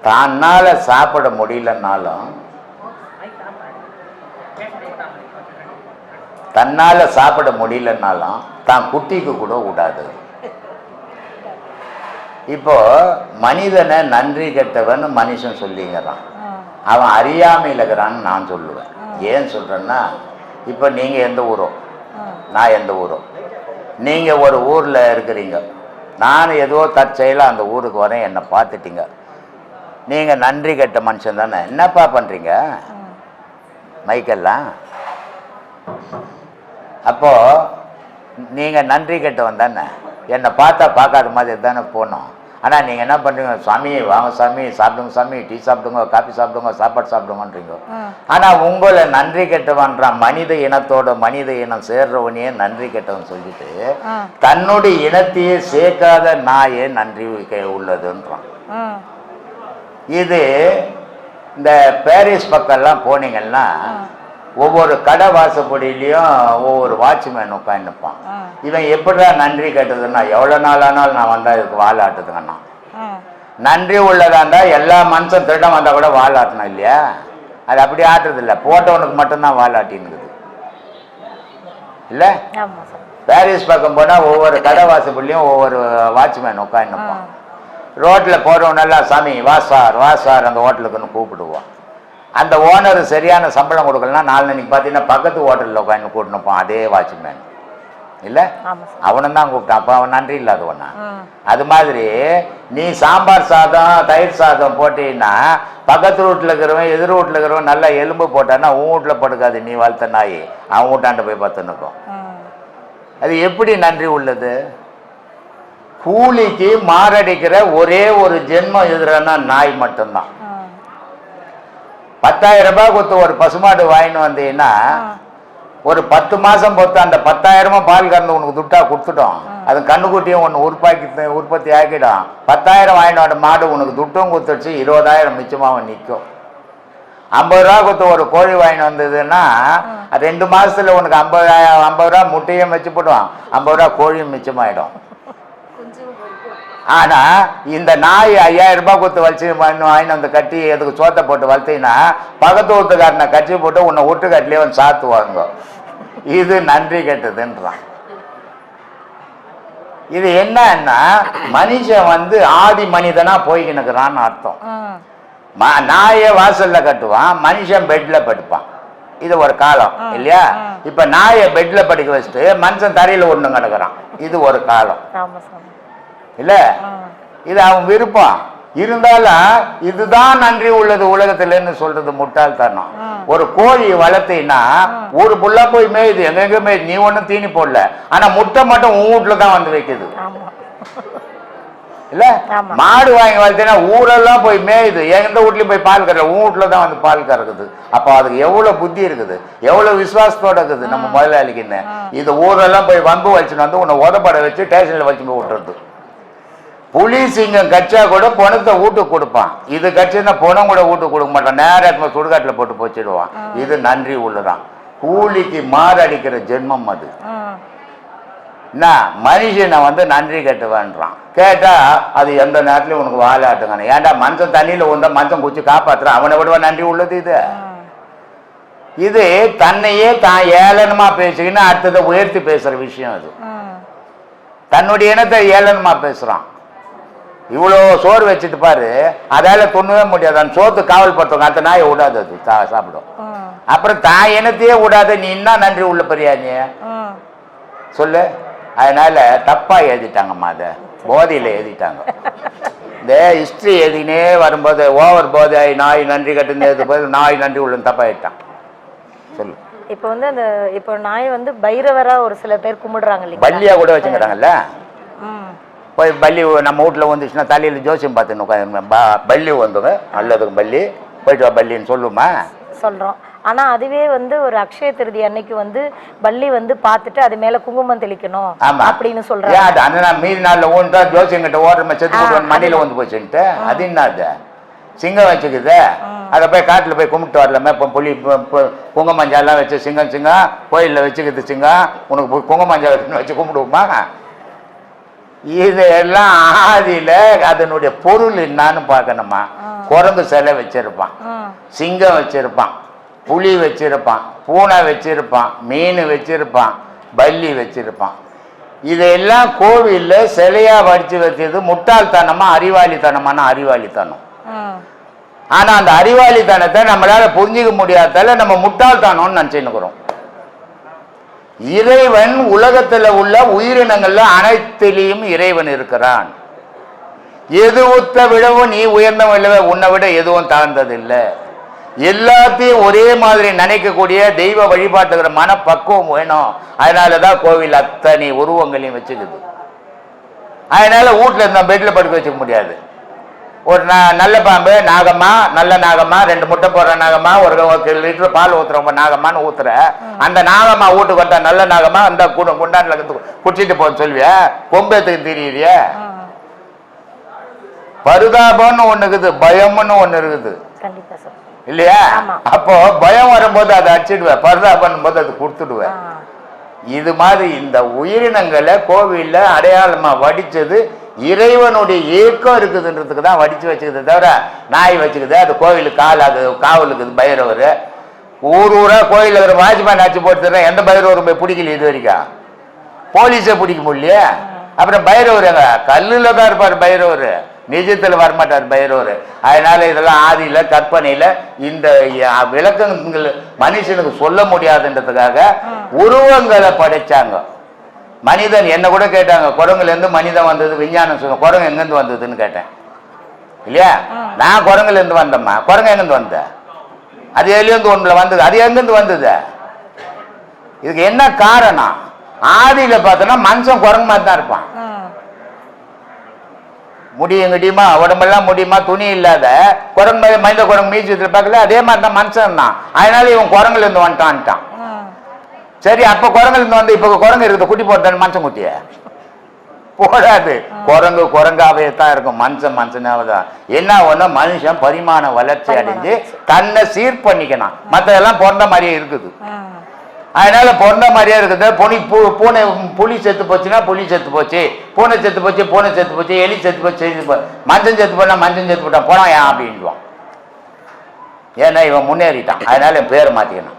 தன்னால் சாப்பிட முடியலன்னாலும், தன்னால் சாப்பிட முடியலன்னாலும் தான் குட்டிக்கு கூட விடாது. இப்போ மனிதனை நன்றி கெட்டவன் மனுஷன் சொல்லிங்கிறான், அவன் அறியாமையில் இருக்கிறான்னு நான் சொல்லுவேன். ஏன் சொல்கிறேன்னா, இப்போ நீங்கள் எந்த ஊரோ, நான் எந்த ஊரோ, நீங்கள் ஒரு ஊரில் இருக்கிறீங்க, நான் ஏதோ தற்செயலாக அந்த ஊருக்கு வரேன், என்னை பார்த்துட்டீங்க, நீங்கள் நன்றி கெட்ட மனுஷன் தானே. என்னப்பா பண்ணுறீங்க மைக்கெல்லாம்? அப்போது நீங்கள் நன்றி கெட்டவன் தானே. என்னை பார்த்தா பார்க்காத மாதிரி தானே போனோம். ஆனால் நீங்கள் என்ன பண்ணுறீங்க, சாமி வாங்க சாமி, சாப்பிடுங்க சாமி, டீ சாப்பிடுங்க, காஃபி சாப்பிடுங்க, சாப்பாடு சாப்பிடுங்கன்றீங்க. ஆனால் உங்களை நன்றி கெட்டவன்றான். மனித இனத்தோட மனித இனம் சேர்றவனையே நன்றி கெட்டவன் சொல்லிட்டு தன்னுடைய இனத்தையே சேர்க்காத நாயே நன்றி உள்ளதுன்றான். இது இந்த பாரிஸ் பக்கம்லாம் போனீங்கன்னா ஒவ்வொரு கடை வாசப்படியிலையும் ஒவ்வொரு வாட்ச்மேன் உட்காந்துப்பான். இவன் எப்படிடா நன்றி கேட்டதுன்னா, எவ்வளோ நாள் ஆனாலும் நான் வந்தால் இதுக்கு வால் ஆட்டுதுங்கண்ணா. நன்றி உள்ளதாண்டா எல்லா மனுஷன் திருடம் வந்தால் கூட வால் ஆட்டணும் இல்லையா? அது அப்படி ஆட்டுறது இல்லை, போட்டவனுக்கு மட்டும்தான் வால் ஆட்டின்னுக்குது இல்லை? பாரிஸ் பக்கம் போனால் ஒவ்வொரு கடை வாசப்படிலையும் ஒவ்வொரு வாட்ச்மேன் உட்காந்துப்பான். ரோட்டில் போகிறவனெல்லாம் சாமி வா சார் அந்த ஹோட்டலுக்குன்னு கூப்பிடுவான். அந்த ஓனர் சரியான சம்பளம் கொடுக்கலன்னா நாளைக்கு பார்த்தீங்கன்னா பக்கத்து ஹோட்டலில் உட்காந்து கூட்டினுப்பான் அதே வாட்ச்மேன் இல்லை? அவனும் தான் கூப்பிட்டான். அப்போ அவன் நன்றி இல்லாதவனா? அது மாதிரி நீ சாம்பார் சாதம் தயிர் சாதம் போட்டீங்கன்னா பக்கத்து வீட்டில் இருக்கிறவன் எதிர் வீட்டில் இருக்கிறவன் நல்லா எலும்பு போட்டான்னா உன் வீட்டில் படுக்காது, நீ வளர்த்த நாய் அவன் வீட்டாண்ட போய் பார்த்துன்னுக்கும். அது எப்படி நன்றி உள்ளது? கூலிக்கு மாரடிக்கிற ஒரே ஒரு ஜென்மம் எதிரானா நாய் மட்டும்தான். 10,000 ரூபாய் கொடுத்து ஒரு பசுமாடு வாங்கின்னு வந்தீங்கன்னா ஒரு 10 மாசம் பொறுத்து அந்த 10,000 பால் கறந்து உனக்கு துட்டா கொடுத்துட்டோம். அது கண்ணுக்குட்டியும் ஒன்று உற்பத்தி ஆக்கிடும். 10,000 வாங்கினோட மாடு உனக்கு துட்டும் கொடுத்துடுச்சு, 20,000 மிச்சமாக நிற்கும். 50 ரூபா கொடுத்து ஒரு கோழி வாங்கிட்டு வந்ததுன்னா 2 மாசத்துல உனக்கு 50 ரூபா முட்டையும் வச்சு போடுவான், 50 ரூபா கோழியும் மிச்சமாயிடும். ஆனா இந்த நாய் 5,000 ரூபாய் கொடுத்து வச்சு வாங்கிட்டு வந்து கட்டி அதுக்கு சோத்தை போட்டு வளர்த்தீங்கன்னா பக்கத்து வீட்டுக்காரனை கட்சி போட்டு உன்னை வீட்டுக்காட்டிலே வந்து சாத்துவாங்க. இது நன்றி கெட்டதுன்றான். இது என்னன்னா மனுஷன் ஆதி மனிதனா போய்கினுக்குறான்னு அர்த்தம். நாயை வாசல்ல கட்டுவான், மனுஷன் பெட்ல படுப்பான். இது ஒரு காலம் இல்லையா? இப்ப நாயை பெட்ல படுக்க வச்சுட்டு மனுஷன் தரையில ஒண்ணு கிடக்குறான். இது ஒரு காலம் இல்ல? இது அவன் விருப்பம். இருந்தாலும் இதுதான் நன்றி உள்ளது உலகத்துலன்னு சொல்றது முட்டாள்தனம். ஒரு கோழி வளர்த்தீங்கன்னா ஒரு புள்ளா போய் மேயுது, எங்க மேயுது, நீ ஒன்னும் தீனி போடல, ஆனா முட்டை மட்டும் உன் வீட்டுல தான் வந்து வைக்குது இல்ல? மாடு வாங்கி வளர்த்தீங்கன்னா ஊரெல்லாம் போய் மேயுது, எந்த வீட்லயும் போய் பால் கறல, உன் வீட்டுல தான் வந்து பால் கறக்குது. அப்போ அதுக்கு எவ்வளவு புத்தி இருக்குது, எவ்வளவு விசுவாசத்தோட இருக்குது நம்ம முதலாளிக்குன்னு. இது ஊரெல்லாம் போய் வம்பு வச்சுன்னு வந்து உன்னை உதப்பட வச்சு ஸ்டேஷன்ல வச்சு போய் விட்டுறது. புலி சிங்கம் கச்சா கூட பணத்தை வீட்டுக்கு கொடுப்பான், இது கட்சின்னா பணம் கூட வீட்டுக்கு கொடுக்க மாட்டான், நேரத்தில் சுடுகாட்டில் போட்டு போச்சிடுவான். இது நன்றி உள்ளதான். கூலிக்கு மாரடிக்கிற ஜென்மம் அது. என்ன மனுஷனை நன்றி கட்டுவான்றான். கேட்டா அது எந்த நேரத்துலயும் உனக்கு வாழாட்டுங்க. ஏன்டா மனுஷன் தண்ணியில வந்தா மனுஷன் குச்சி காப்பாத்துறான், அவனை விட நன்றி உள்ளது இது. இது தன்னையே தான் ஏளனமா பேசிக்கின்னு அடுத்ததை உயர்த்தி பேசுற விஷயம் அது. தன்னுடைய இனத்தை ஏளனமா பேசுறான். இவ்வளோ சோறு வச்சுட்டு பாரு, அதால தொண்ணவே முடியாது. அந்த சோத்து காவல் படுத்தவங்க அந்த நாயை விடாது, அது சாப்பிடும். அப்புறம் தான் இனத்தையே விடாத நீ என்ன நன்றி உள்ள பெரியா நீ சொல்லு? அதனால தப்பா எழுதிட்டாங்கம்மா, அதை போதையில எழுதிட்டாங்க. இந்த ஹிஸ்டரி எழுதினே வரும்போது ஓவர் போதை நாய் நன்றி கட்டுன்னு போது நாய் நன்றி உள்ளன்னு தப்பா எழுதிட்டான். சொல்லு. இப்போ அந்த இப்போ நாய் பைரவரா ஒரு சில பேர் கும்பிடுறாங்க இல்லையா, பல்லியா கூட வச்சுக்கிறாங்கல்ல. போய் பல்லி நம்ம வீட்டில் வந்துச்சுன்னா தலையில் ஜோசியம் பார்த்துன்னு உட்காந்து பல்லி வந்துங்க, நல்லதுக்கு பல்லி போயிட்டு வா பல்லின்னு சொல்லுமா சொல்கிறோம். ஆனால் அதுவே ஒரு அக்ஷய திருதி அன்னைக்கு பல்லி பார்த்துட்டு அது மேலே குங்குமம் தெளிக்கணும் அப்படின்னு சொல்கிறாங்க. அந்த மீதி நாளில் ஓன்றா ஜோசியம் கிட்ட ஓடுற செத்து மடியில் வந்து போச்சுன்ட்டு அது என்ன? அது சிங்கம் வச்சுக்குது, அதை போய் காட்டில் போய் கும்பிட்டு வரலாமே. இப்போ புளி குங்குமஞ்சாலாம் வச்சு சிங்கம் கோயிலில் வச்சுக்குது சிங்கம், உனக்கு குங்குமஞ்சால் வச்சு கும்பிடுவோமா? இதெல்லாம் ஆதியில அதனுடைய பொருள் என்னான்னு பார்க்கணுமா? குரங்கு சிலை வச்சிருப்பான், சிங்கம் வச்சிருப்பான், புலி வச்சிருப்பான், பூனை வச்சிருப்பான், மீன் வச்சிருப்பான், பல்லி வச்சிருப்பான். இதெல்லாம் கோவில்ல சிலையா வடிச்சு வச்சது முட்டாள்தனமா அறிவாளித்தனமான அறிவாளித்தனம். ஆனா அந்த அறிவாளித்தனத்தை நம்மளால புரிஞ்சிக்க முடியாதால நம்ம முட்டாள்தனம்னு நினைச்சுக்கிறோம். இறைவன் உலகத்துல உள்ள உயிரினங்கள்ல அனைத்திலையும் இறைவன் இருக்கிறான். எதுவுத்த விடவும் நீ உயர்ந்தவன் இல்லவே, உன்னை விட எதுவும் தாழ்ந்தது இல்லை. எல்லாத்தையும் ஒரே மாதிரி நினைக்கக்கூடிய தெய்வ வழிபாட்டுகிற மனப்பக்குவம் வேணும். அதனாலதான் கோவில் அத்தனை உருவங்களையும் வச்சுக்குது. அதனால வீட்டுல இருந்த பெட்ல படுக்க வச்சுக்க முடியாது. ஒரு நல்ல பாம்பு நாகம்மா, நல்ல நாகம்மா, 2 முட்டை போடுற நாகம்மா, ஒரு லிட்டர் பால் ஊத்துறவங்க நாகம்மான்னு ஊத்துற அந்த நாகம்மா வீட்டுக்கு வந்தா நல்ல நாகம்மா அந்த குண்டான்ல குடிச்சிட்டு போன்னு சொல்லுவிய, கொம்பேத்துக்கு தெரியுறிய. பரிதாபம்னு ஒண்ணு இருக்குது, பயம்னு ஒண்ணு இருக்குது இல்லையா? அப்போ பயம் வரும்போது வரும்போது அதை அடிச்சிடுவேன், பர்தா பண்ணும்போது அது கொடுத்துடுவேன். இது மாதிரி இந்த உயிரினங்களை கோவில்ல அடையாளமா வடிச்சது இறைவனுடைய ஏக்கம் இருக்குதுன்றதுக்கு தான் வடிச்சு வச்சுக்குது. தவிர நாய் வச்சுக்குது, அது கோவிலுக்கு அது காவலுக்கு பைரவர். ஊரா கோயிலில் இருக்கிற வாட்ச்மேன் ஆச்சு போட்டுறேன், எந்த பைரவரும் போய் பிடிக்கல இது வரைக்கும். போலீஸை பிடிக்க முடியலையே. அப்புறம் பைரவர் எங்க கல்லுல தான் இருப்பார் பைரவர், நிஜத்தில் வரமாட்டார் பைரவர். அதனால இதெல்லாம் ஆதியில கற்பனையில இந்த விளக்கங்கள் மனுஷனுக்கு சொல்ல முடியாதுன்றதுக்காக உருவங்களை படைச்சாங்க. மனிதன் என்ன கூட கேட்டாங்க, குரங்குல இருந்து மனிதன் வந்தது விஞ்ஞானம் சொல்ல, குரங்கு எங்கிருந்து வந்ததுன்னு கேட்டேன் இல்லையா. நான் குரங்குல இருந்து வந்தேம்மா, குரங்கு எங்கிருந்து வந்த, அது எதுலேருந்து ஒன்றுல வந்தது, அது எங்கிருந்து வந்தது. இதுக்கு என்ன காரணம்? ஆதியில பார்த்தோன்னா மனுஷன் குரங்கு மாதிரி தான் இருப்பான். முடியுமா உடம்பெல்லாம் முடியுமா, துணி இல்லாத குரங்கு மனித குரங்கு மீச்சு பார்க்கல, அதே மாதிரி தான் மனுஷன் தான். அதனால இவன் குரங்குல இருந்து வந்துட்டான்ட்டான். சரி, அப்ப குரங்குல இருந்து வந்து இப்ப குரங்கு இருக்குது, குட்டி போட்டான் மனுஷன் குட்டிய போடாது. குரங்கு குரங்காவே தான் இருக்கும், மனுஷன் மனுஷனாவே தான். என்ன ஒண்ணு, மனுஷன் பரிமாண வளர்ச்சி அடைஞ்சு தன்னை சீர் பண்ணிக்கணும். மற்றதெல்லாம் பிறந்த மாதிரியே இருக்குது. அதனால பிறந்த மாதிரியே இருக்குது. பூனை புலி செத்து போச்சுன்னா புலி செத்து போச்சு, பூனை செத்து போச்சு பூனை செத்து போச்சு, எலி செத்து போச்சு, மஞ்சள் செத்து போனா மஞ்சள் செத்து போட்டான், போனா ஏன் அப்படின்வான். ஏன்னா இவன் முன்னேறிட்டான், அதனால என் பேரை மாத்திக்கணும்.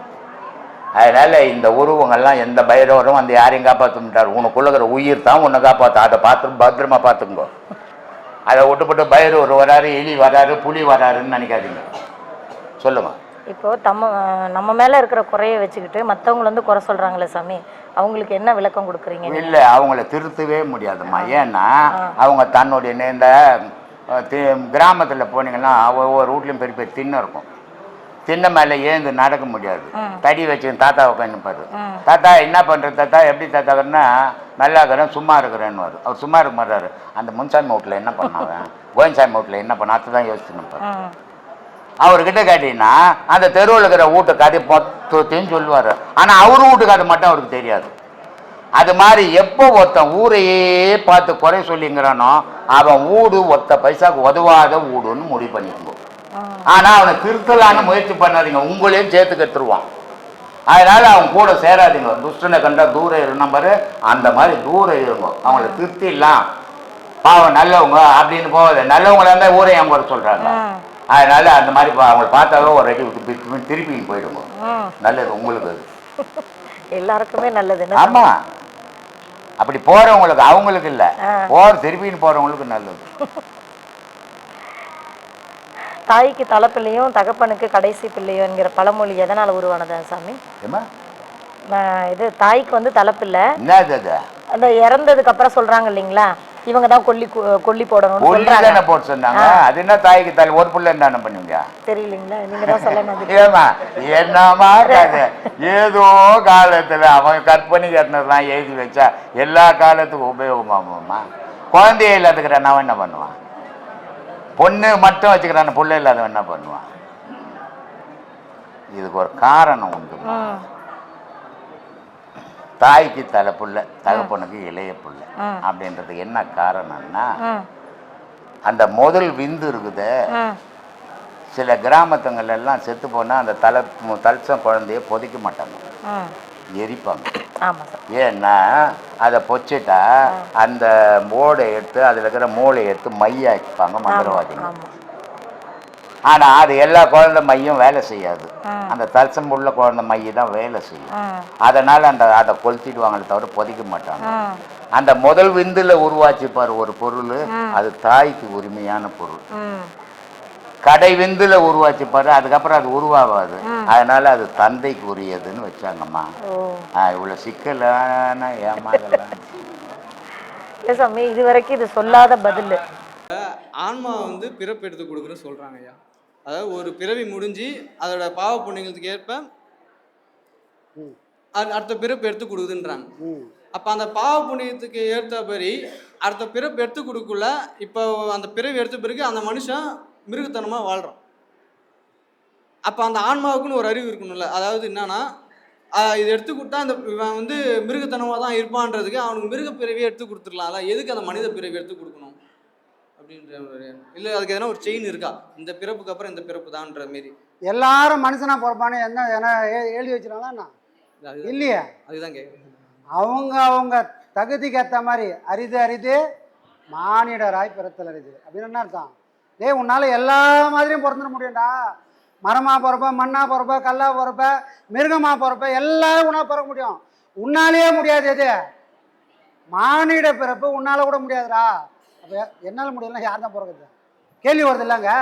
அதனால இந்த உருவங்கள்லாம் எந்த பைரவரும் வந்து யாரையும் காப்பாற்ற உனக்குள்ளகிற உயிர் தான் உன்னை காப்பாற்ற. அதை பார்த்து பத்திரமா பார்த்துக்கோ. அதை விட்டுப்பட்டு பைரவர் வராரு, எலி வராரு, புலி வராருன்னு நினைக்காதீங்க. சொல்லுங்க. இப்போ நம்ம மேல இருக்கிற குறைய வச்சுக்கிட்டு மற்றவங்களை வந்து குறை சொல்றாங்களே சாமி, அவங்களுக்கு என்ன விளக்கம் கொடுக்குறீங்க? இல்லை, அவங்கள திருத்தவே முடியாதும்மா. ஏன்னா அவங்க தன்னுடைய இந்த கிராமத்தில் போனீங்கன்னா ஒவ்வொரு வீட்லையும் பெரிய பெரிய திண்ணை இருக்கும். திண்ணை மேலே ஏந்து நடக்க முடியாது, தடி வச்சு தாத்தா உட்காந்துப்பாரு. தாத்தா என்ன பண்ணுறது தாத்தா, எப்படி தாத்தாக்குன்னா, நல்லா இருக்கிறேன் சும்மா இருக்கிறேன்னு வரும். அவர் சும்மா இருக்க மாட்டாரு. அந்த முன்சாமி வீட்டில் என்ன பண்ணாவேன், கோயின்சாமி வீட்டில் என்ன பண்ண, அதுதான் யோசிச்சுன்னு அவர்கிட்ட கேட்டீங்கன்னா அந்த தெருவில் இருக்கிற வீட்டு கதை மொத்தத்தையும் சொல்லுவார். ஆனால் அவர் வீட்டு கதை மட்டும் அவருக்கு தெரியாது. அது மாதிரி எப்போ ஒருத்தன் ஊரையே பார்த்து குறை சொல்லிங்கிறானோ அவன் வீடு ஒத்த பைசாவுக்கு உதவாத வீடுன்னு முடிவு பண்ணிக்கணும். ஆனால் அவனை திருத்தலான்னு முயற்சி பண்ணாதீங்க, உங்களையும் சேர்த்து கற்றுருவான். அதனால அவன் கூட சேராதீங்க. துஷ்டனை கண்டா தூரம் இருந்த மாதிரி அந்த மாதிரி தூரம் இருங்க. அவங்கள திருத்திடலாம், பாவம் நல்லவங்க அப்படின்னு போகாது. நல்லவங்களா இருந்தால் ஊரை அவங்க வர சொல்கிறாங்க. அதனால அந்த மாதிரி அவங்களை பார்த்தாவே ஒரு அடி விட்டு திருப்பி போயிடுங்க. நல்லது உங்களுக்கு, எல்லாருக்குமே நல்லது. ஆமா, அப்படி போறவங்களுக்கு அவங்களுக்கு இல்ல, திருப்பின்னு போறவங்களுக்கு நல்லது. தாய்க்கு தலைப்பிள்ளையும் தகப்பனுக்கு கடைசி பிள்ளையும் என்கிற பழமொழி எதனால உருவானதா சாமி? இது தாய்க்கு வந்து தலைப்பில்லை, அந்த இறந்ததுக்கு அப்புறம் சொல்றாங்க இல்லைங்களா, இவங்க தான் கொல்லி போடணும்னு சொல்றாங்க. போட்டு சொன்னாங்க. அது என்ன தாய்க்கு தலை ஒரு புள்ள என்ன பண்ணுவீங்க தெரியலீங்களா, நீங்க தான் சொல்லணும். ஏமா என்னமா ஏதோ காலத்துல அவன் கற்பனை கட்டினதுலாம் எழுதி வச்சா எல்லா காலத்துக்கும் உபயோகமாமா. குழந்தைய இல்லாதுக்கிறேன் அவன் என்ன பண்ணுவான், பொண்ணு மட்டும் வச்சுக்கிறான், புள்ள இல்லாதவன் என்ன பண்ணுவான். இதுக்கு ஒரு காரணம் உண்டு. தாய்க்கு தலை புள்ள, தகப்பனுக்கு இளைய புள்ள அப்படின்றது என்ன காரணம்னா, அந்த முதல் விந்து இருக்குது. சில கிராமத்துங்கள் எல்லாம் செத்து போனால் அந்த தலசம் குழந்தைய புதைக்க மாட்டாங்க, எரிப்பாங்க. ஏன்னா அதை பொச்சிட்டா அந்த போடை எடுத்து அதில் இருக்கிற மூளையை எடுத்து மையாக்கிப்பாங்க மந்திரவாதிங்க. ஆனால் அது எல்லா குழந்தை மையும் வேலை செய்யாது, அந்த தலசம் உள்ள குழந்தை மைய தான் வேலை செய்யும். அதனால் அதை கொளுத்திடுவாங்களே தவிர புதைக்க மாட்டாங்க. அந்த முதல் விந்துல உருவாச்சிப்பார் ஒரு பொருள், அது தாய்க்கு உரிமையான பொருள். கடை விந்துல உருவாச்சிப்பாரு, அதுக்கப்புறம் அது உருவாகாது, அதனால அது தந்தைக்கு உரியதுன்னு வச்சாங்கம்மா. இவ்வளவு சிக்கலான ஏமாறலாம் சாமி. இது வரைக்கும் இது சொல்லாத பதில். ஆன்மா வந்து பிறப்பு எடுத்து கொடுக்குறேன்னு சொல்றாங்க ஐயா. அதாவது ஒரு பிறவி முடிஞ்சு அதோட பாவ புண்ணியங்களுக்கு ஏற்ப அடுத்த பிறப்பு எடுத்து கொடுக்குதுன்றாங்க. அப்போ அந்த பாவ புண்ணியத்துக்கு ஏற்றபடி அடுத்த பிறப்பு எடுத்து கொடுக்கல, இப்போ அந்த பிறவி எடுத்த பிறகு அந்த மனுஷன் மிருகத்தனமாக வாழ்கிறான். அப்போ அந்த ஆன்மாவுக்குன்னு ஒரு அறிவு இருக்கணும்ல. அதாவது என்னன்னா, இது எடுத்து கொடுத்தா அந்த இவன் வந்து மிருகத்தனமாக தான் இருப்பான்றதுக்கு அவனுக்கு மிருக பிறவியை எடுத்து கொடுத்துடலாம்ல, எதுக்கு அந்த மனித பிறவி எடுத்து கொடுக்கணும் அப்படின்ற இல்லை, அதுக்கு எதனா ஒரு செயின் இருக்கா, இந்த பிறப்புக்கு அப்புறம் இந்த பிறப்பு தான்ற மாரி எல்லாரும் மனுஷனா பிறப்பானு என்ன எழுதி வச்சுருவாங்களா? அதுதான் இல்லையே. அதுதான் கேட்குறேன். அவங்க தகுதிக்கு ஏற்ற மாதிரி அரிது அரிது மானிடராய் பிறத்தல் அரிது அப்படின்னு என்ன அர்த்தம்? டேய், உன்னால் எல்லா மாதிரியும் பிறந்துட முடியும்டா. மரமாக பிறப்ப, மண்ணாக பிறப்ப, கல்லாக பிறப்ப, மிருகமாக பிறப்ப, எல்லாரும் உன்னால் பிறக்க முடியும். உன்னாலேயே முடியாது எது? மானிட பிறப்பு உன்னால் கூட முடியாதுடா. அப்போ என்னால் முடியலன்னா யார் தான் பிறக்குது? கேள்வி வருது இல்லைங்க?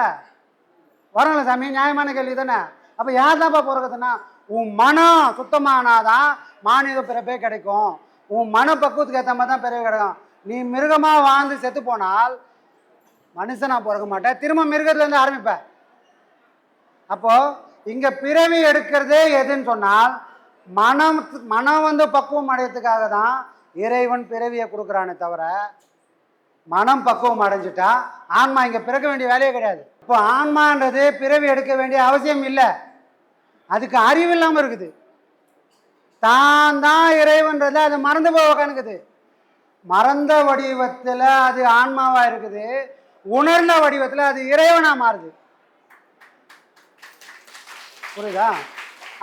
வரல சாமி, நியாயமான கேள்வி தானே. அப்போ யார் தான்ப்பா பிறக்குதுன்னா, உன் மனம் சுத்தமானாதான் மானிட பிறப்பே கிடைக்கும். உன் மன பக்குவத்துக்கு ஏற்ற மாதிரி தான் பிறகு கிடைக்கும். நீ மிருகமாக வாழ்ந்து செத்து போனால் மனுஷனா பிறக்க மாட்டேன், திரும்ப மிருகத்துலேருந்து ஆரம்பிப்ப. அப்போது இங்கே பிறவி எடுக்கிறதே எதுன்னு சொன்னால் மனம் வந்து பக்குவம் அடையிறதுக்காக தான் இறைவன் பிறவியை கொடுக்குறானே தவிர, மனம் பக்குவம் அடைஞ்சிட்டா ஆன்மா இங்கே பிறக்க வேண்டிய வேலையே கிடையாது. இப்போ ஆன்மான்றது பிறவி எடுக்க வேண்டிய அவசியம் இல்லை, அதுக்கு அறிவு இல்லாமல் இருக்குது. தான் தான் இறைவன்றத அது மறந்து போக கணக்குது. மறந்த வடிவத்தில் அது ஆன்மாவாக இருக்குது, உணர்ந்த வடிவத்தில் அது இறைவனாக மாறுது. புரியுதா?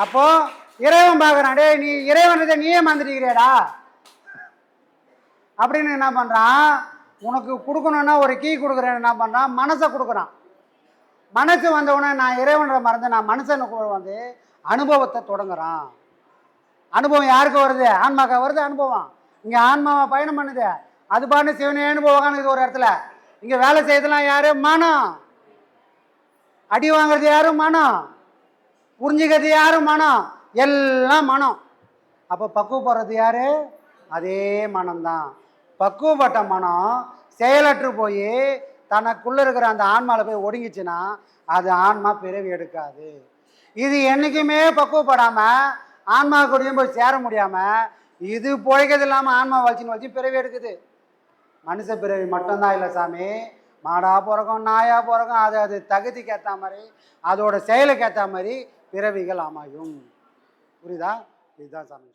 அப்போ இறைவன் பார்க்குறான், டே நீ இறைவன்றதை நீயே மறந்துட்டிருக்கிறியாடா அப்படின்னு என்ன பண்ணுறான், உனக்கு கொடுக்கணுன்னா ஒரு கீ கொடுக்குறேன்னு என்ன பண்ணுறான், மனசை கொடுக்குறான். மனசு வந்தவுடனே நான் இறைவனை மறந்து நான் மனுஷனுக்கு வந்து அனுபவத்தை தொடங்குறான். அனுபவம் யாருக்கு வருது? ஆன்மாக்கா வருது அனுபவம். இங்கே ஆன்மாவை பயணம் பண்ணுது, அது பாட்டு சிவனே அனுபவம் ஒரு இடத்துல. இங்கே வேலை செய்யறதுலாம் யாரு? மனம். அடி வாங்குறது யாரும் மனம், புரிஞ்சுக்கிறது யாரும் மனம், எல்லாம் மனம். அப்போ பக்குவப்படுறது யாரு? அதே மனம்தான். பக்குவப்பட்ட மனம் செயலற்று போய் தனக்குள்ளே இருக்கிற அந்த ஆன்மாவில் போய் ஒடுங்கிச்சுன்னா அது ஆன்மா பிறவி எடுக்காது. இது என்றைக்குமே பக்குவப்படாமல் ஆன்மா கூடயும் போய் சேர முடியாமல் இது பிழைக்கிறது இல்லாமல் ஆன்மா வச்சு பிறவி எடுக்குது. மனுஷ பிறவி மட்டும்தான் இல்லை சாமி, மாடாக பிறக்கும், நாயாக பிறக்கும். அது தகுதிக்கு ஏற்ற மாதிரி அதோட செயலுக்கு ஏற்ற மாதிரி பிறவிகள் அமையும். புரியுதா? இதுதான் சாமி.